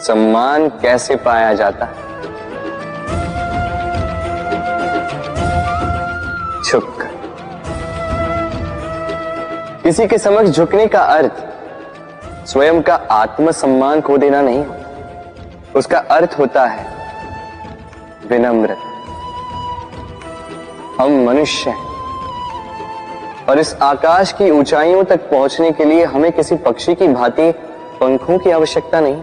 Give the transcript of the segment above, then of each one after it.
सम्मान कैसे पाया जाता है? झुक। किसी के समक्ष झुकने का अर्थ स्वयं का आत्मसम्मान खो देना नहीं, उसका अर्थ होता है विनम्रता। हम मनुष्य हैं और इस आकाश की ऊंचाइयों तक पहुंचने के लिए हमें किसी पक्षी की भांति पंखों की आवश्यकता नहीं।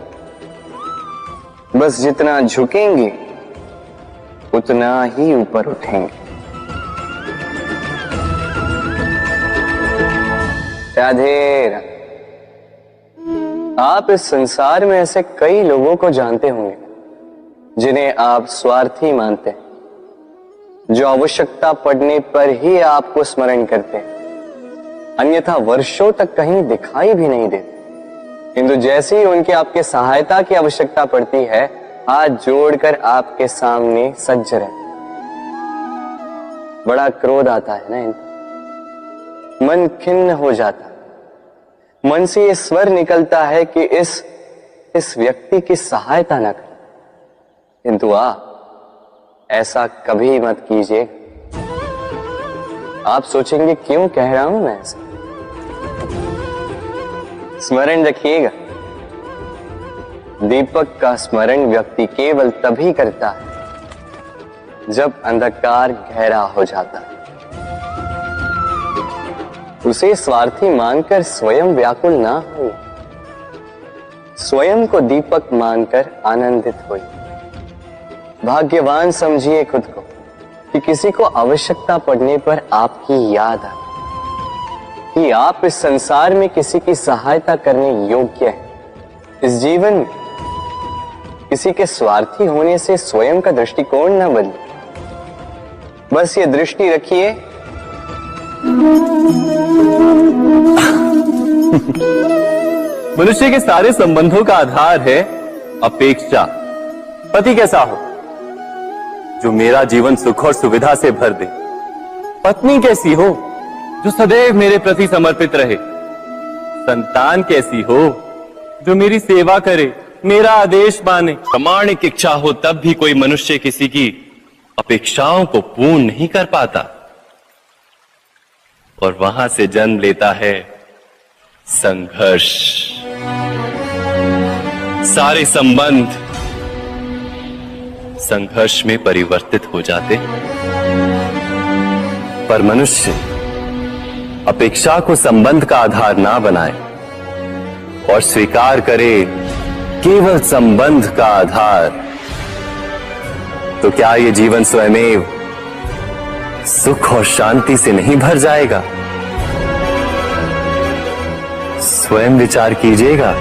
बस जितना झुकेंगे उतना ही ऊपर उठेंगे। राधे राधे। आप इस संसार में ऐसे कई लोगों को जानते होंगे जिन्हें आप स्वार्थी मानते हैं, जो आवश्यकता पड़ने पर ही आपको स्मरण करते हैं, अन्यथा वर्षों तक कहीं दिखाई भी नहीं देते, किंतु जैसे ही उनके आपके सहायता की आवश्यकता पड़ती है हाथ जोड़कर आपके सामने सज्ज रहते। बड़ा क्रोध आता है ना इनको, मन खिन्न हो जाता, मन से ये स्वर निकलता है कि इस व्यक्ति की सहायता न करें, किंतु ऐसा कभी मत कीजिए। आप सोचेंगे क्यों कह रहा हूं मैं ऐसा? स्मरण रखिएगा, दीपक का स्मरण व्यक्ति केवल तभी करता है जब अंधकार गहरा हो जाता है। उसे स्वार्थी मानकर स्वयं व्याकुल ना हो, स्वयं को दीपक मानकर आनंदित होइए। भाग्यवान समझिए खुद को कि किसी को आवश्यकता पड़ने पर आपकी याद आए, कि आप इस संसार में किसी की सहायता करने योग्य हैं। इस जीवन में किसी के स्वार्थी होने से स्वयं का दृष्टिकोण न बदले। बस ये दृष्टि रखिए, मनुष्य के सारे संबंधों का आधार है अपेक्षा। पति कैसा हो जो मेरा जीवन सुख और सुविधा से भर दे, पत्नी कैसी हो जो सदैव मेरे प्रति समर्पित रहे, संतान कैसी हो जो मेरी सेवा करे, मेरा आदेश माने। प्रामाणिक इच्छा हो तब भी कोई मनुष्य किसी की अपेक्षाओं को पूर्ण नहीं कर पाता, और वहां से जन्म लेता है संघर्ष। सारे संबंध संघर्ष में परिवर्तित हो जाते, पर मनुष्य अपेक्षा को संबंध का आधार ना बनाए और स्वीकार करे केवल संबंध का आधार, तो क्या ये जीवन स्वयमेव सुख और शांति से नहीं भर जाएगा? स्वयं विचार कीजिएगा।